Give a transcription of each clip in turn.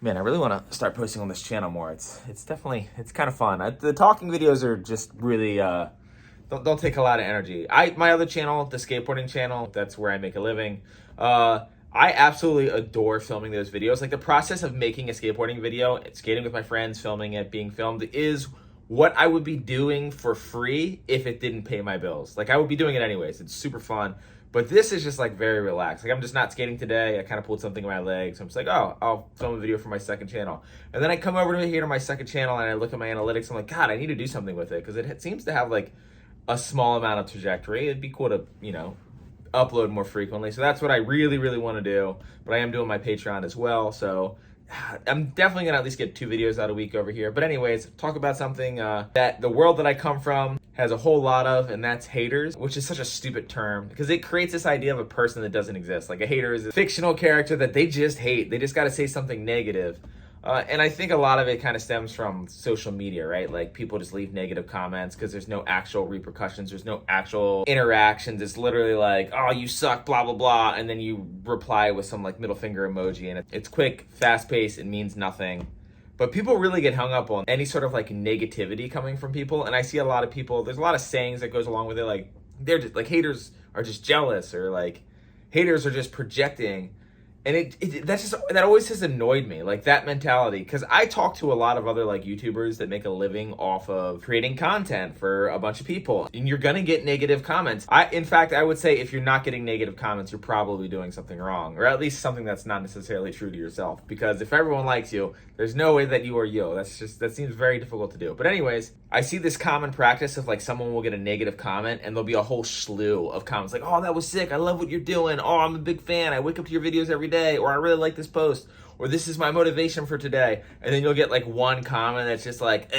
Man, I really want to start posting on this channel more. It's definitely it's kind of fun. The talking videos are just really don't take a lot of energy. My other channel, the skateboarding channel, that's where I make a living. I absolutely adore filming those videos. Like the process of making a skateboarding video, skating with my friends, filming it, being filmed is what I would be doing for free if it didn't pay my bills. Like I would be doing it anyways. It's super fun. But this is just like very relaxed. Like I'm just not skating today. I kind of pulled something in my leg. So I'm just like, oh, I'll film a video for my second channel. And then I come over to here to my second channel and I look at my analytics. I'm like, God, I need to do something with it. Because it seems to have like a small amount of trajectory. It'd be cool to, upload more frequently. So that's what I really, really want to do. But I am doing my Patreon as well. So I'm definitely going to at least get 2 videos out a week over here. But anyways, talk about something that the world that I come from has a whole lot of, and that's haters, which is such a stupid term because it creates this idea of a person that doesn't exist. Like a hater is a fictional character that they just hate. They just got to say something negative. And I think a lot of it kind of stems from social media, right? Like people just leave negative comments because there's no actual repercussions. There's no actual interactions. It's literally like, oh, you suck, blah, blah, blah. And then you reply with some like middle finger emoji and it's quick, fast paced. It means nothing. But people really get hung up on any sort of like negativity coming from people. And I see a lot of people, there's a lot of sayings that goes along with it. Like they're just like haters are just jealous or like haters are just projecting. And that always has annoyed me, like that mentality, because I talk to a lot of other like YouTubers that make a living off of creating content for a bunch of people, and you're gonna get negative comments. In fact, I would say if you're not getting negative comments, you're probably doing something wrong, or at least something that's not necessarily true to yourself. Because if everyone likes you, there's no way that you are you. That seems very difficult to do. But anyways, I see this common practice of like someone will get a negative comment and there'll be a whole slew of comments like, oh, that was sick. I love what you're doing. Oh, I'm a big fan. I wake up to your videos every day. Or I really like this post. Or this is my motivation for today. And then you'll get like one comment that's just like,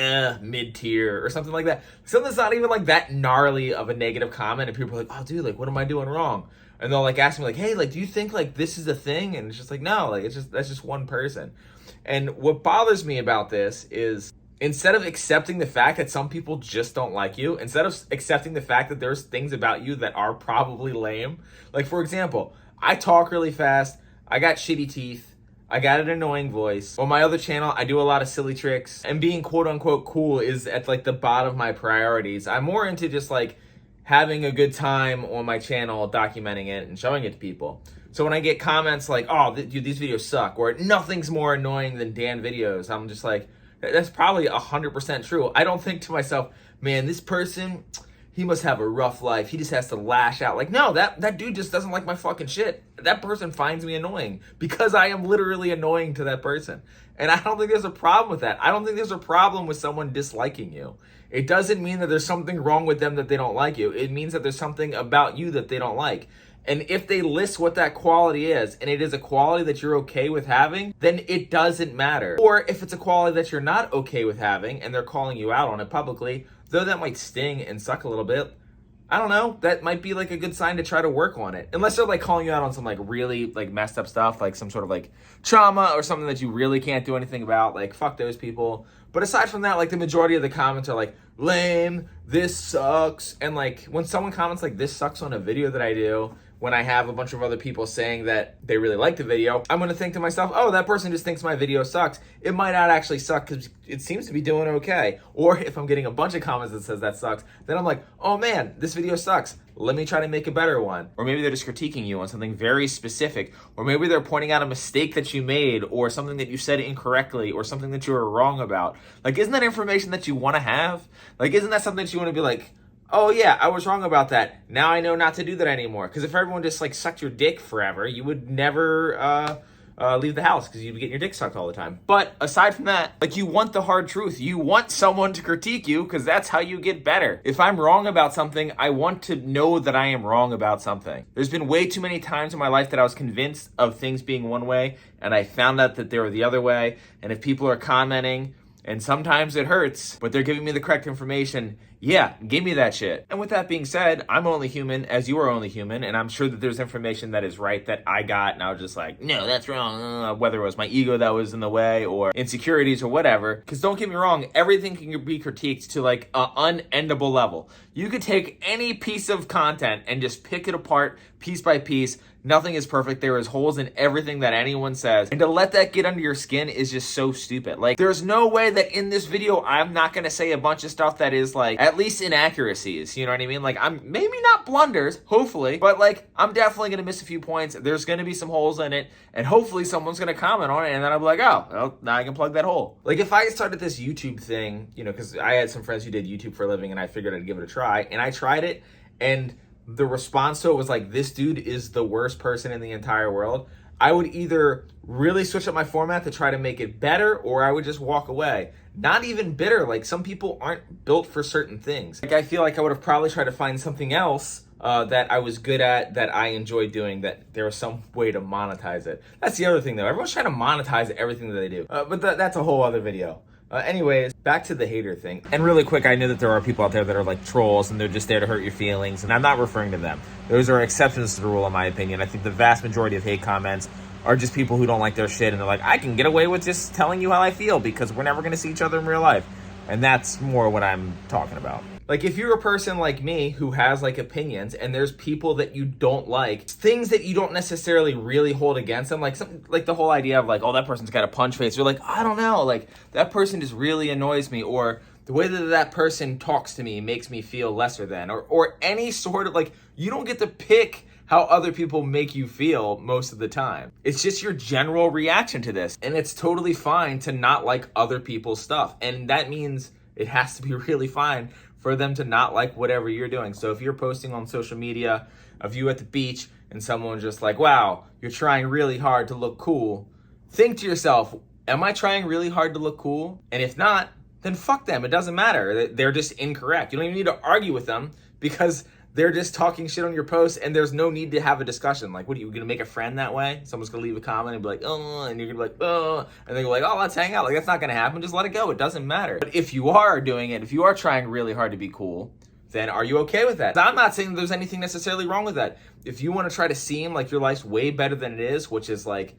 mid-tier or something like that. Something that's not even like that gnarly of a negative comment. And people are like, oh, dude, like, what am I doing wrong? And they'll like ask me like, hey, like, do you think like this is a thing? And it's just like, no, like, that's just one person. And what bothers me about this is instead of accepting the fact that some people just don't like you, instead of accepting the fact that there's things about you that are probably lame, like for example, I talk really fast, I got shitty teeth, I got an annoying voice. On my other channel, I do a lot of silly tricks, and being quote unquote cool is at like the bottom of my priorities. I'm more into just like having a good time on my channel, documenting it and showing it to people. So when I get comments like, oh, dude, these videos suck, or nothing's more annoying than Dan videos, I'm just like, that's probably 100% true. I don't think to myself, man, this person, he must have a rough life. He just has to lash out. Like, no, that dude just doesn't like my fucking shit. That person finds me annoying because I am literally annoying to that person. And I don't think there's a problem with that. I don't think there's a problem with someone disliking you. It doesn't mean that there's something wrong with them that they don't like you. It means that there's something about you that they don't like. And if they list what that quality is, and it is a quality that you're okay with having, then it doesn't matter. Or if it's a quality that you're not okay with having, and they're calling you out on it publicly, though that might sting and suck a little bit, I don't know, that might be like a good sign to try to work on it. Unless they're like calling you out on some like really like messed up stuff, like some sort of like trauma or something that you really can't do anything about, like fuck those people. But aside from that, like the majority of the comments are like, lame, this sucks. And like when someone comments like this sucks on a video that I do, when I have a bunch of other people saying that they really like the video, I'm gonna think to myself, oh, that person just thinks my video sucks. It might not actually suck because it seems to be doing okay. Or if I'm getting a bunch of comments that says that sucks, then I'm like, oh man, this video sucks. Let me try to make a better one. Or maybe they're just critiquing you on something very specific. Or maybe they're pointing out a mistake that you made or something that you said incorrectly or something that you were wrong about. Like, isn't that information that you wanna have? Like, isn't that something that you wanna be like, oh yeah, I was wrong about that. Now I know not to do that anymore. Because if everyone just like sucked your dick forever, you would never leave the house because you'd be getting your dick sucked all the time. But aside from that, like you want the hard truth. You want someone to critique you because that's how you get better. If I'm wrong about something, I want to know that I am wrong about something. There's been way too many times in my life that I was convinced of things being one way and I found out that they were the other way. And if people are commenting, and sometimes it hurts, but they're giving me the correct information, yeah, give me that shit. And with that being said, I'm only human as you are only human, and I'm sure that there's information that is right that I got, and I was just like, no, that's wrong, whether it was my ego that was in the way, or insecurities, or whatever. Because don't get me wrong, everything can be critiqued to like an unendable level. You could take any piece of content and just pick it apart piece by piece, Nothing is perfect. There is holes in everything that anyone says. And to let that get under your skin is just so stupid. Like, there's no way that in this video, I'm not going to say a bunch of stuff that is like, at least inaccuracies. You know what I mean? Like, I'm maybe not blunders, hopefully, but like, I'm definitely going to miss a few points. There's going to be some holes in it. And hopefully someone's going to comment on it. And then I'll be like, oh, well, now I can plug that hole. Like, if I started this YouTube thing, you know, because I had some friends who did YouTube for a living and I figured I'd give it a try. And I tried it, and the response to it was like, this dude is the worst person in the entire world, I would either really switch up my format to try to make it better, or I would just walk away. Not even bitter. Like, some people aren't built for certain things. Like, I feel like I would have probably tried to find something else that I was good at, that I enjoyed doing, that there was some way to monetize it. That's the other thing, though. Everyone's trying to monetize everything that they do. But that's a whole other video. Anyways, back to the hater thing. And really quick, I know that there are people out there that are like trolls and they're just there to hurt your feelings, and I'm not referring to them. Those are exceptions to the rule, in my opinion. I think the vast majority of hate comments are just people who don't like their shit, and they're like, I can get away with just telling you how I feel because we're never going to see each other in real life. And that's more what I'm talking about. Like, if you're a person like me who has like opinions, and there's people that you don't like, things that you don't necessarily really hold against them, like something like the whole idea of like, oh, that person's got a punch face. You're like, I don't know, like that person just really annoys me, or the way that that person talks to me makes me feel lesser than, or any sort of, like, you don't get to pick how other people make you feel most of the time. It's just your general reaction to this. And it's totally fine to not like other people's stuff. And that means it has to be really fine for them to not like whatever you're doing. So if you're posting on social media of you at the beach and someone's just like, wow, you're trying really hard to look cool, think to yourself, am I trying really hard to look cool? And if not, then fuck them. It doesn't matter. They're just incorrect. You don't even need to argue with them because they're just talking shit on your post, and there's no need to have a discussion. Like, what are you gonna make a friend that way? Someone's gonna leave a comment and be like, oh, and you're gonna be like, oh, and then you're like, oh, let's hang out. Like, that's not gonna happen. Just let it go. It doesn't matter. But if you are doing it, if you are trying really hard to be cool, then are you okay with that? I'm not saying there's anything necessarily wrong with that. If you want to try to seem like your life's way better than it is, which is like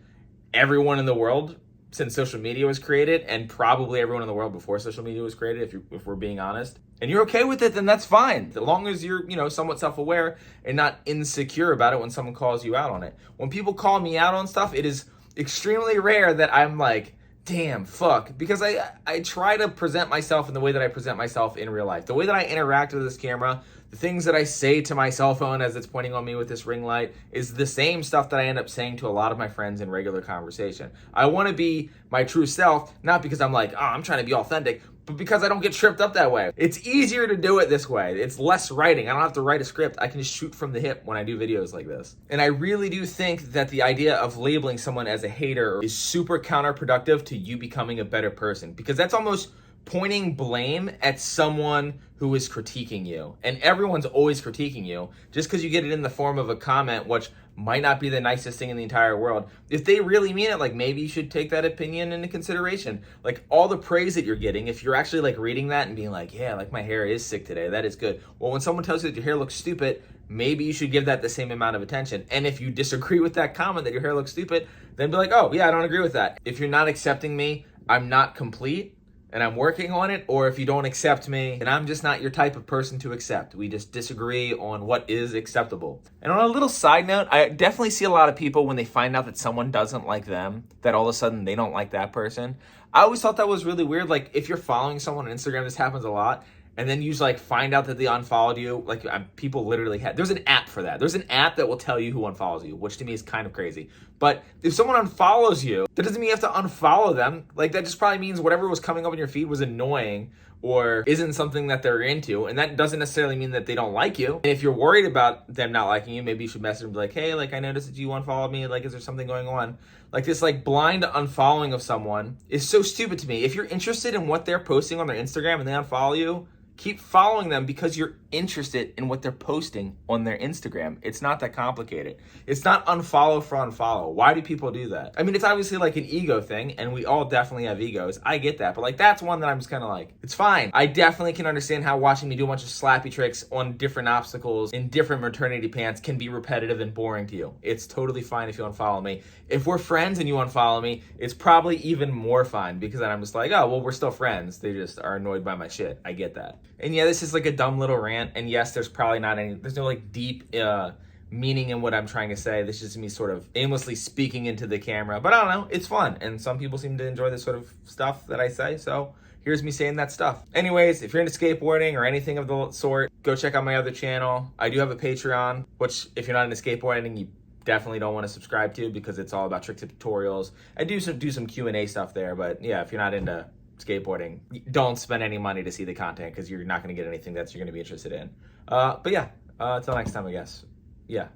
everyone in the world since social media was created, and probably everyone in the world before social media was created, if we're being honest, and you're okay with it, then that's fine. As long as you're, you know, somewhat self-aware and not insecure about it when someone calls you out on it. When people call me out on stuff, it is extremely rare that I'm like, damn, fuck. Because I try to present myself in the way that I present myself in real life. The way that I interact with this camera, the things that I say to my cell phone as it's pointing on me with this ring light is the same stuff that I end up saying to a lot of my friends in regular conversation. I want to be my true self, not because I'm like, oh, I'm trying to be authentic, but because I don't get tripped up that way. It's easier to do it this way. It's less writing. I don't have to write a script. I can just shoot from the hip when I do videos like this. And I really do think that the idea of labeling someone as a hater is super counterproductive to you becoming a better person, because that's almost pointing blame at someone who is critiquing you. And everyone's always critiquing you. Just because you get it in the form of a comment, which might not be the nicest thing in the entire world, if they really mean it, like, maybe you should take that opinion into consideration. Like, all the praise that you're getting, if you're actually like reading that and being like, yeah, like my hair is sick today, that is good. Well, when someone tells you that your hair looks stupid, maybe you should give that the same amount of attention. And if you disagree with that comment that your hair looks stupid, then be like, oh yeah, I don't agree with that. If you're not accepting me, I'm not complete and I'm working on it. Or if you don't accept me, then I'm just not your type of person to accept. We just disagree on what is acceptable. And on a little side note, I definitely see a lot of people when they find out that someone doesn't like them, that all of a sudden they don't like that person. I always thought that was really weird. Like, if you're following someone on Instagram, this happens a lot, and then you just like find out that they unfollowed you. Like, people literally there's an app for that. There's an app that will tell you who unfollows you, which to me is kind of crazy. But if someone unfollows you, that doesn't mean you have to unfollow them. Like, that just probably means whatever was coming up in your feed was annoying or isn't something that they're into. And that doesn't necessarily mean that they don't like you. And if you're worried about them not liking you, maybe you should message them and be like, hey, like, I noticed that you unfollowed me. Like, is there something going on? Like, this like blind unfollowing of someone is so stupid to me. If you're interested in what they're posting on their Instagram and they unfollow you, keep following them because you're interested in what they're posting on their Instagram. It's not that complicated. It's not unfollow for unfollow. Why do people do that? I mean, it's obviously like an ego thing, and we all definitely have egos. I get that, but like, that's one that I'm just kind of like, it's fine. I definitely can understand how watching me do a bunch of slappy tricks on different obstacles in different maternity pants can be repetitive and boring to you. It's totally fine if you unfollow me. If we're friends and you unfollow me, it's probably even more fine because then I'm just like, oh, well, we're still friends. They just are annoyed by my shit. I get that. And yeah, this is like a dumb little rant. And yes, there's probably not there's no like deep meaning in what I'm trying to say. This is just me sort of aimlessly speaking into the camera, but I don't know, it's fun, and some people seem to enjoy this sort of stuff that I say, so here's me saying that stuff. Anyways, if you're into skateboarding or anything of the sort, go check out my other channel. I do have a Patreon, which if you're not into skateboarding, you definitely don't want to subscribe to, because it's all about trick tip tutorials. I do some Q&A stuff there, but yeah, if you're not into skateboarding, don't spend any money to see the content, because you're not going to get anything that you're going to be interested in. But yeah, until next time, I guess. Yeah.